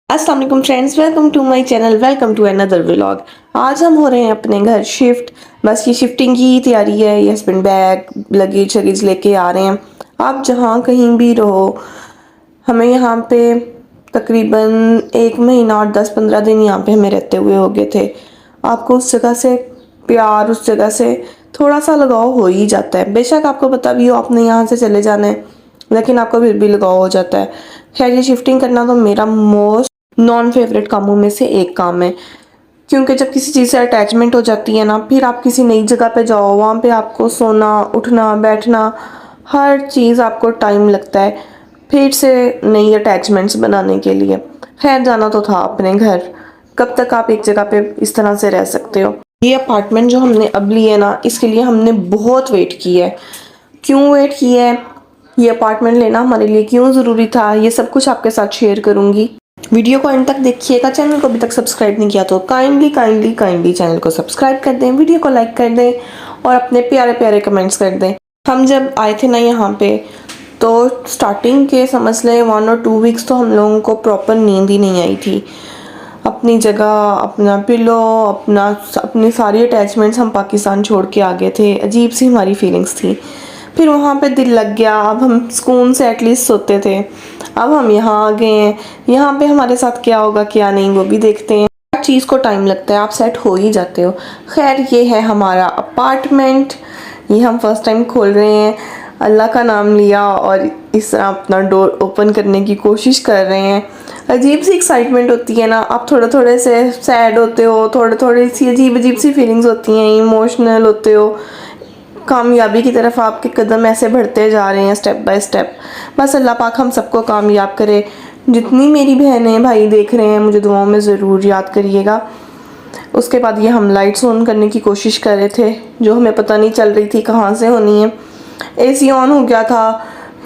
अस्सलाम वालेकुम friends, welcome to my channel, welcome to another vlog. आज हम हो रहे हैं अपने घर शिफ्ट। बस ये शिफ्टिंग की तैयारी है। ये हस्बैंड बैग लगेज शगेज लेके आ रहे हैं। आप जहाँ कहीं भी रहो, हमें यहाँ पे तकरीबन 1 महीना और 10-15 दिन यहाँ पे हमें रहते हुए हो गए थे। आपको उस जगह से प्यार, उस जगह से थोड़ा सा लगाव हो ही जाता है। बेशक आपको पता भी हो आपने यहाँ से चले जाना है, लेकिन आपको फिर भी लगाव हो जाता है। खैर, ये शिफ्टिंग करना तो मेरा मोस्ट नॉन फेवरेट कामों में से एक काम है, क्योंकि जब किसी चीज़ से अटैचमेंट हो जाती है ना, फिर आप किसी नई जगह पे जाओ, वहाँ पे आपको सोना उठना बैठना हर चीज़ आपको टाइम लगता है फिर से नई अटैचमेंट्स बनाने के लिए। खैर, जाना तो था अपने घर, कब तक आप एक जगह पे इस तरह से रह सकते हो। ये अपार्टमेंट जो हमने अब ली है ना, इसके लिए हमने बहुत वेट किया है। क्यों वेट किया है, ये अपार्टमेंट लेना हमारे लिए क्यों ज़रूरी था, ये सब कुछ आपके साथ शेयर करूँगी। वीडियो को एंड तक देखिएगा। चैनल को अभी तक सब्सक्राइब नहीं किया तो काइंडली चैनल को सब्सक्राइब कर दें, वीडियो को लाइक कर दें और अपने प्यारे प्यारे कमेंट्स कर दें। हम जब आए थे ना यहाँ पे, तो स्टार्टिंग के समझ लें 1 और 2 वीक्स तो हम लोगों को प्रॉपर नींद ही नहीं आई थी। अपनी जगह, अपना पिलो, अपनी सारी अटैचमेंट्स हम पाकिस्तान छोड़ के आ गए थे। अजीब सी हमारी फीलिंग्स थी। फिर वहाँ पे दिल लग गया, अब हम सुकून से एटलीस्ट सोते थे। अब हम यहाँ आ गए हैं, यहाँ पे हमारे साथ क्या होगा क्या नहीं वो भी देखते हैं। हर चीज़ को टाइम लगता है, आप सेट हो ही जाते हो। खैर, ये है हमारा अपार्टमेंट। ये हम फर्स्ट टाइम खोल रहे हैं, अल्लाह का नाम लिया और इस तरह अपना डोर ओपन करने की कोशिश कर रहे हैं। अजीब सी एक्साइटमेंट होती है ना, आप थोड़े थोड़े से सैड होते हो, थोड़े थोड़ी सी अजीब सी फीलिंग्स होती हैं, इमोशनल होते हो। कामयाबी की तरफ आपके कदम ऐसे बढ़ते जा रहे हैं स्टेप बाय स्टेप। बस अल्लाह पाक हम सबको कामयाब करे। जितनी मेरी बहनें भाई देख रहे हैं, मुझे दुआओं में ज़रूर याद करिएगा। उसके बाद ये हम लाइट्स ऑन करने की कोशिश कर रहे थे, जो हमें पता नहीं चल रही थी कहाँ से होनी है। एसी ऑन हो गया था,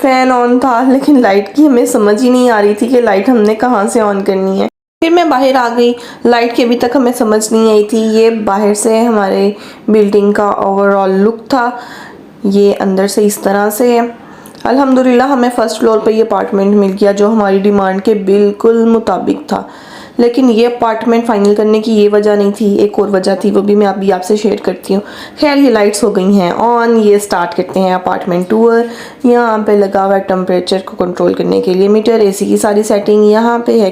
फ़ैन ऑन था, लेकिन लाइट की हमें समझ ही नहीं आ रही थी कि लाइट हमने कहाँ से ऑन करनी है। फिर मैं बाहर आ गई, लाइट की अभी तक हमें समझ नहीं आई थी। ये बाहर से हमारे बिल्डिंग का ओवरऑल लुक था, ये अंदर से इस तरह से है। अल्हम्दुलिल्लाह हमें फ़र्स्ट फ्लोर पे ये अपार्टमेंट मिल गया, जो हमारी डिमांड के बिल्कुल मुताबिक था। लेकिन ये अपार्टमेंट फाइनल करने की ये वजह नहीं थी, एक और वजह थी, वो भी मैं अभी आपसे शेयर करती हूँ। खैर, ये लाइट्स हो गई हैं ऑन, ये स्टार्ट करते हैं अपार्टमेंट टूर। यहाँ पे लगा हुआ है टेम्परेचर को कंट्रोल करने के लिए मीटर, एसी की सारी सेटिंग। यहाँ पे है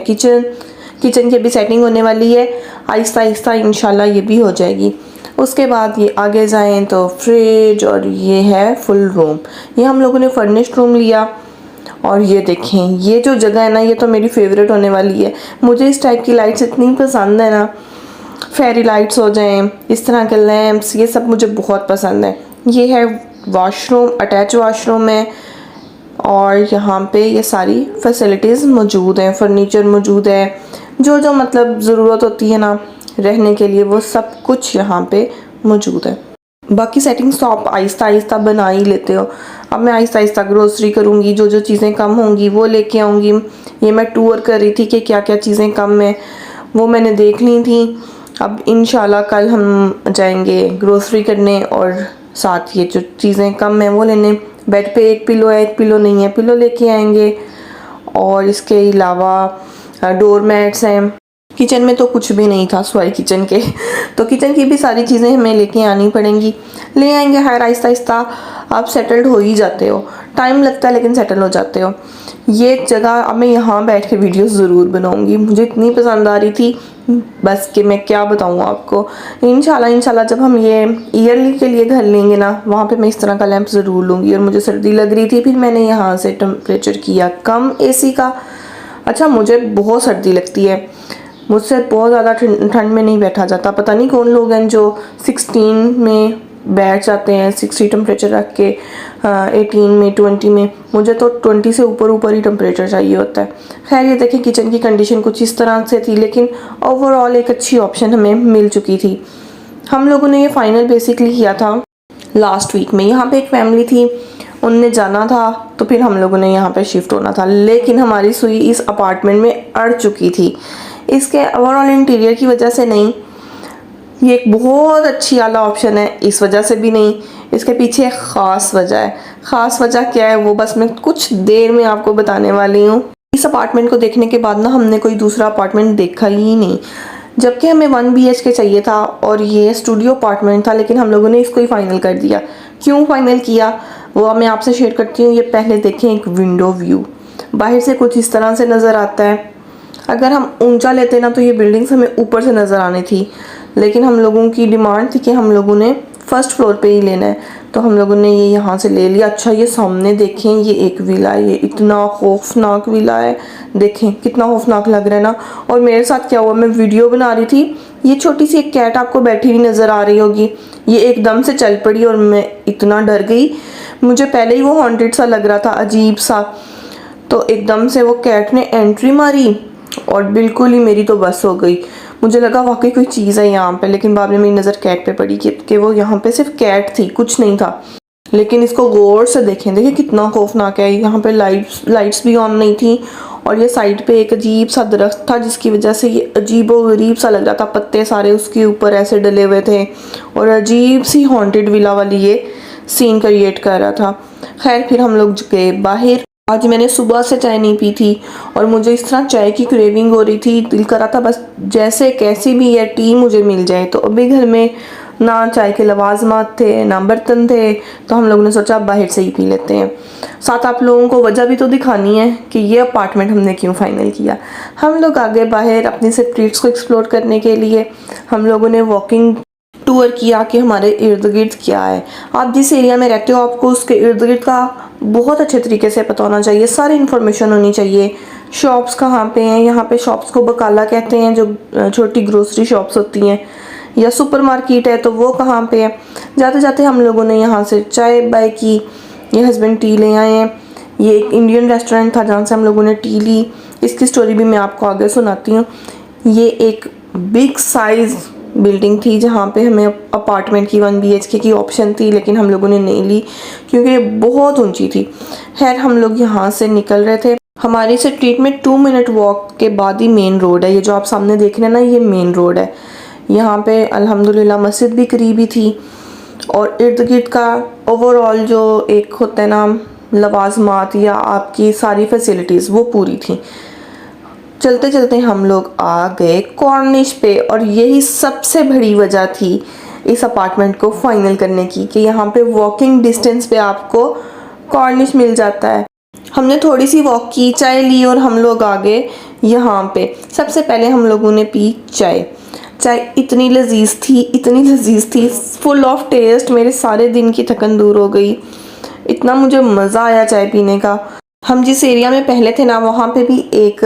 किचन की भी सेटिंग होने वाली है, आहिस्ता आहिस्ता इंशाल्लाह ये भी हो जाएगी। उसके बाद ये आगे जाएं तो फ्रिज, और ये है फुल रूम। ये हम लोगों ने फर्निश्ड रूम लिया। और ये देखें, ये जो जगह है ना, ये तो मेरी फेवरेट होने वाली है। मुझे इस टाइप की लाइट्स इतनी पसंद है ना, फेरी लाइट्स हो जाएं, इस तरह के लैंप्स, ये सब मुझे बहुत पसंद है। ये है वॉशरूम, अटैच वॉशरूम है, और यहाँ पे ये सारी फैसिलिटीज़ मौजूद हैं, फर्नीचर मौजूद है, जो मतलब ज़रूरत होती है ना रहने के लिए, वो सब कुछ यहाँ पे मौजूद है। बाकी सेटिंग्स तो आप आहिस्ता आहिस्ता बना ही लेते हो। अब मैं आहिस्ता आहिस्ता ग्रोसरी करूँगी, जो चीज़ें कम होंगी वो लेके आऊँगी। ये मैं टूर कर रही थी कि क्या क्या चीज़ें कम हैं, वो मैंने देख ली थी। अब इंशाल्लाह कल हम जाएंगे ग्रोसरी करने, और साथ ये जो चीज़ें कम हैं वो लेने। बेड पे एक पिलो है, एक पिलो नहीं है, पिलो लेके आएंगे। और इसके अलावा डोर मैट्स हैं। किचन में तो कुछ भी नहीं था सिवाय किचन के, तो किचन की भी सारी चीज़ें हमें लेके आनी पड़ेंगी, ले आएंगे। हर आहिस्ता आहिस्ता आप सेटल्ड हो ही जाते हो, टाइम लगता है लेकिन सेटल हो जाते हो। ये जगह अब मैं यहाँ बैठ के वीडियो ज़रूर बनाऊँगी, मुझे इतनी पसंद आ रही थी बस कि मैं क्या बताऊँ आपको। इंशाल्लाह जब हम ये ईयरली के लिए घर लेंगे ना, वहाँ पे मैं इस तरह का लैंप ज़रूर लूँगी। और मुझे सर्दी लग रही थी, फिर मैंने यहाँ से टेम्परेचर किया कम एसी का। अच्छा, मुझे बहुत सर्दी लगती है, मुझसे बहुत ज़्यादा ठंड में नहीं बैठा जाता। पता नहीं कौन लोग हैं जो 16 में बैठ जाते हैं, 60 टेम्परेचर रख के, 18 में, 20 में। मुझे तो 20 से ऊपर ही टेम्परेचर चाहिए होता है। खैर, ये देखें, किचन की कंडीशन कुछ इस तरह से थी, लेकिन ओवरऑल एक अच्छी ऑप्शन हमें मिल चुकी थी। हम लोगों ने ये फाइनल बेसिकली किया था लास्ट वीक में। यहाँ पे एक फैमिली थी, उनने जाना था, तो फिर हम लोगों ने यहाँ पे शिफ्ट होना था, लेकिन हमारी सुई इस अपार्टमेंट में अड़ चुकी थी। इसके ओवरऑल इंटीरियर की वजह से नहीं, ये एक बहुत अच्छी आला ऑप्शन है इस वजह से भी नहीं, इसके पीछे एक ख़ास वजह है। ख़ास वजह क्या है वो बस मैं कुछ देर में आपको बताने वाली हूँ। इस अपार्टमेंट को देखने के बाद ना हमने कोई दूसरा अपार्टमेंट देखा ही नहीं, जबकि हमें 1 BHK चाहिए था और ये स्टूडियो अपार्टमेंट था, लेकिन हम लोगों ने इसको ही फाइनल कर दिया। क्यों फाइनल किया वो मैं आपसे शेयर करती हूँ। ये पहले देखें एक विंडो व्यू, बाहर से कुछ इस तरह से नज़र आता है। अगर हम ऊंचा लेते ना तो ये बिल्डिंग्स हमें ऊपर से नज़र आनी थी, लेकिन हम लोगों की डिमांड थी कि हम लोगों ने फर्स्ट फ्लोर पे ही लेना है, तो हम लोगों ने ये यहाँ से ले लिया। अच्छा ये सामने देखें, ये एक विला है, ये इतना खौफनाक विला है, देखें कितना खौफनाक लग रहा है ना। और मेरे साथ क्या हुआ, मैं वीडियो बना रही थी, ये छोटी सी एक कैट आपको बैठी हुई नज़र आ रही होगी, ये एकदम से चल पड़ी और मैं इतना डर गई। मुझे पहले ही वो हॉन्टेड सा लग रहा था, अजीब सा। तो एकदम से वो कैट ने एंट्री मारी और बिल्कुल ही मेरी तो बस हो गई। मुझे लगा वाकई कोई चीज़ है यहाँ पे, लेकिन बाद में मेरी नज़र कैट पे पड़ी कि वो यहाँ पे सिर्फ कैट थी, कुछ नहीं था। लेकिन इसको गौर से देखें, देखिए कितना खौफनाक है। यहाँ पे लाइट्स भी ऑन नहीं थी और ये साइड पे एक अजीब सा दरख्त था, जिसकी वजह से ये अजीबो गरीब सा लग रहा था। पत्ते सारे उसके ऊपर ऐसे डले हुए थे और अजीब सी हॉन्टेड विला वाली ये सीन क्रिएट कर रहा था। खैर फिर हम लोग गए बाहर। आज मैंने सुबह से चाय नहीं पी थी और मुझे इस तरह चाय की क्रेविंग हो रही थी, दिल कर रहा था बस जैसे कैसी भी ये टी मुझे मिल जाए। तो अभी घर में ना चाय के लवाजमात थे ना बर्तन थे, तो हम लोगों ने सोचा बाहर से ही पी लेते हैं। साथ आप लोगों को वजह भी तो दिखानी है कि ये अपार्टमेंट हमने क्यों फाइनल किया। हम लोग आगे बाहर अपनी स्ट्रीट्स को एक्सप्लोर करने के लिए हम लोगों ने वॉकिंग टूर किया कि हमारे इर्द गिर्द क्या है। आप जिस एरिया में रहते हो आपको उसके इर्द गिर्द का बहुत अच्छे तरीके से पता होना चाहिए, सारी इन्फॉर्मेशन होनी चाहिए। शॉप्स कहाँ पे हैं, यहाँ पे शॉप्स को बकाला कहते हैं, जो छोटी ग्रोसरी शॉप्स होती हैं, या सुपर मार्केट है तो वो कहाँ पे है। जाते जाते हम लोगों ने यहाँ से चाय बाय की, ये हस्बैंड टी ले आए हैं। ये एक इंडियन रेस्टोरेंट था जहाँ से हम लोगों ने टी ली, इसकी स्टोरी भी मैं आपको आगे सुनाती हूँ। ये एक बिग साइज़ बिल्डिंग थी जहाँ पे हमें अपार्टमेंट की 1 BHK की ऑप्शन थी, लेकिन हम लोगों ने नहीं ली क्योंकि बहुत ऊंची थी। खैर हम लोग यहाँ से निकल रहे थे। हमारी स्ट्रीट में 2 मिनट वॉक के बाद ही मेन रोड है। ये जो आप सामने देख रहे हैं ना, ये मेन रोड है। यहाँ पे अल्हम्दुलिल्लाह मस्जिद भी करीबी थी और इर्द गिर्द का ओवरऑल जो एक होता है ना लवाजमात या आपकी सारी फैसिलिटीज़ वो पूरी थी। चलते चलते हम लोग आ गए कॉर्निश पे और यही सबसे बड़ी वजह थी इस अपार्टमेंट को फाइनल करने की कि यहाँ पे वॉकिंग डिस्टेंस पे आपको कॉर्निश मिल जाता है। हमने थोड़ी सी वॉक की, चाय ली और हम लोग आ गए यहाँ पे। सबसे पहले हम लोगों ने पी चाय। चाय इतनी लजीज थी, इतनी लजीज थी, फुल ऑफ टेस्ट। मेरे सारे दिन की थकन दूर हो गई, इतना मुझे मज़ा आया चाय पीने का। हम जिस एरिया में पहले थे ना वहाँ पे भी एक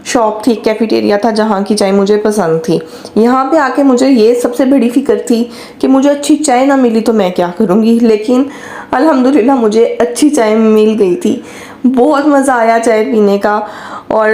शॉप थी, कैफेटेरिया था जहाँ की चाय मुझे पसंद थी। यहाँ पे आके मुझे ये सबसे बड़ी फिक्र थी कि मुझे अच्छी चाय ना मिली तो मैं क्या करूँगी, लेकिन अल्हम्दुलिल्लाह मुझे अच्छी चाय मिल गई थी। बहुत मज़ा आया चाय पीने का और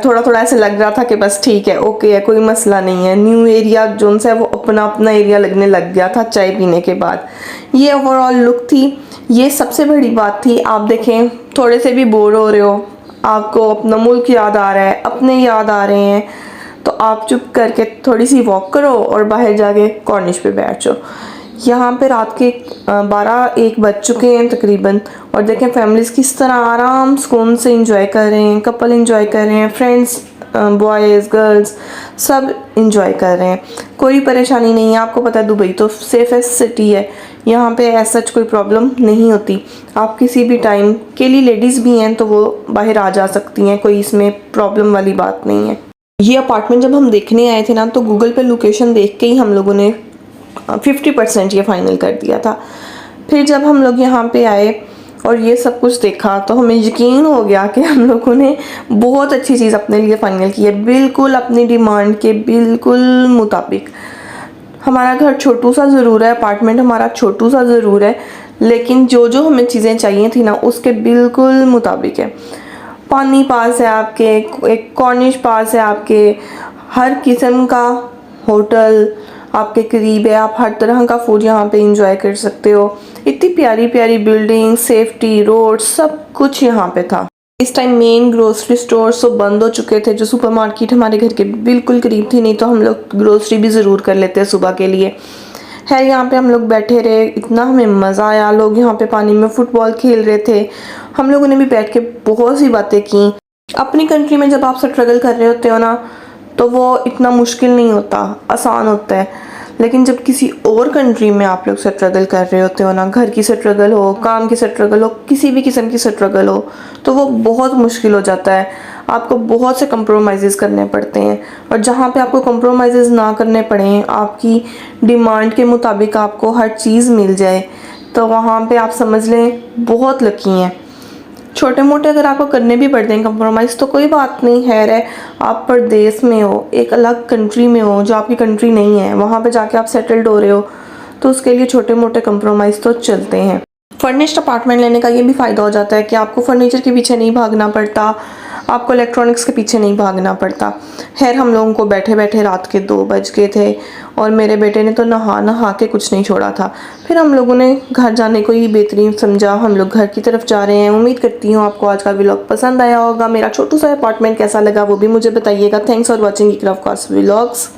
थोड़ा थोड़ा ऐसे लग रहा था कि बस ठीक है, ओके है, कोई मसला नहीं है। न्यू एरिया जोन सा है वो अपना अपना एरिया लगने लग गया था चाय पीने के बाद। ये ओवरऑल लुक थी, ये सबसे बड़ी बात थी। आप देखें थोड़े से भी बोर हो रहे हो, आपको अपना मुल्क याद आ रहा है, अपने याद आ रहे हैं, तो आप चुप करके थोड़ी सी वॉक करो और बाहर जाके कॉर्निश पे बैठ जाओ। यहाँ पे रात के 12-1 बज चुके हैं तकरीबन और देखें फैमिलीज़ किस तरह आराम सुकून से इंजॉय कर रहे हैं, कपल इंजॉय कर रहे हैं, फ्रेंड्स बॉयज़ गर्ल्स सब इंजॉय कर रहे हैं। कोई परेशानी नहीं है। आपको पता है दुबई तो सेफेस्ट सिटी है, यहाँ पे ऐसा कोई प्रॉब्लम नहीं होती। आप किसी भी टाइम के लिए लेडीज़ भी हैं तो वो बाहर आ जा सकती हैं, कोई इसमें प्रॉब्लम वाली बात नहीं है। ये अपार्टमेंट जब हम देखने आए थे ना तो गूगल पे लोकेशन देख के ही हम लोगों ने 50% ये फाइनल कर दिया था। फिर जब हम लोग यहाँ पे आए और ये सब कुछ देखा तो हमें यकीन हो गया कि हम लोगों ने बहुत अच्छी चीज़ अपने लिए फाइनल की है, बिल्कुल अपनी डिमांड के बिल्कुल मुताबिक। हमारा घर छोटू सा ज़रूर है, अपार्टमेंट हमारा छोटू सा ज़रूर है, लेकिन जो जो हमें चीज़ें चाहिए थी ना उसके बिल्कुल मुताबिक है। पानी पास है आपके, एक कॉर्निश पास है आपके, हर किस्म का होटल आपके करीब है, आप हर तरह का फूड यहाँ पे इंजॉय कर सकते हो। इतनी प्यारी प्यारी बिल्डिंग, सेफ्टी, रोड, सब कुछ यहाँ पे था। इस टाइम मेन ग्रोसरी स्टोर तो बंद हो चुके थे, जो सुपर मार्केट हमारे घर के बिल्कुल करीब थी, नहीं तो हम लोग ग्रोसरी भी ज़रूर कर लेते हैं सुबह के लिए। है यहाँ पे हम लोग बैठे रहे, इतना हमें मज़ा आया। लोग यहाँ पे पानी में फुटबॉल खेल रहे थे, हम लोगों ने भी बैठ के बहुत सी बातें की। अपनी कंट्री में जब आप स्ट्रगल कर रहे होते हो ना, तो वो इतना मुश्किल नहीं होता, आसान होता है। लेकिन जब किसी और कंट्री में आप लोग स्ट्रगल कर रहे होते हो ना, घर की स्ट्रगल हो, काम की स्ट्रगल हो, किसी भी किस्म की स्ट्रगल हो, तो वो बहुत मुश्किल हो जाता है। आपको बहुत से कंप्रोमाइज़ेस करने पड़ते हैं, और जहाँ पे आपको कंप्रोमाइज़ेस ना करने पड़े, आपकी डिमांड के मुताबिक आपको हर चीज़ मिल जाए, तो वहाँ पे आप समझ लें बहुत लकी हैं। छोटे मोटे अगर आपको करने भी पड़ते हैं कंप्रोमाइज़, तो कोई बात नहीं है। आप परदेश में हो, एक अलग कंट्री में हो जो आपकी कंट्री नहीं है, वहाँ पे जाके आप सेटल्ड हो रहे हो, तो उसके लिए छोटे मोटे कंप्रोमाइज़ तो चलते हैं। फर्निश्ड अपार्टमेंट लेने का ये भी फ़ायदा हो जाता है कि आपको फर्नीचर के पीछे नहीं भागना पड़ता, आपको इलेक्ट्रॉनिक्स के पीछे नहीं भागना पड़ता। खैर, हम लोगों को बैठे बैठे रात के 2 बज गए थे, और मेरे बेटे ने तो नहा नहा के कुछ नहीं छोड़ा था। फिर हम लोगों ने घर जाने को ही बेहतरीन समझा, हम लोग घर की तरफ जा रहे हैं। उम्मीद करती हूँ आपको आज का व्लॉग पसंद आया होगा। मेरा छोटू सा अपार्टमेंट कैसा लगा वो भी मुझे बताइएगा। Thanks for watching Iqra of course vlogs.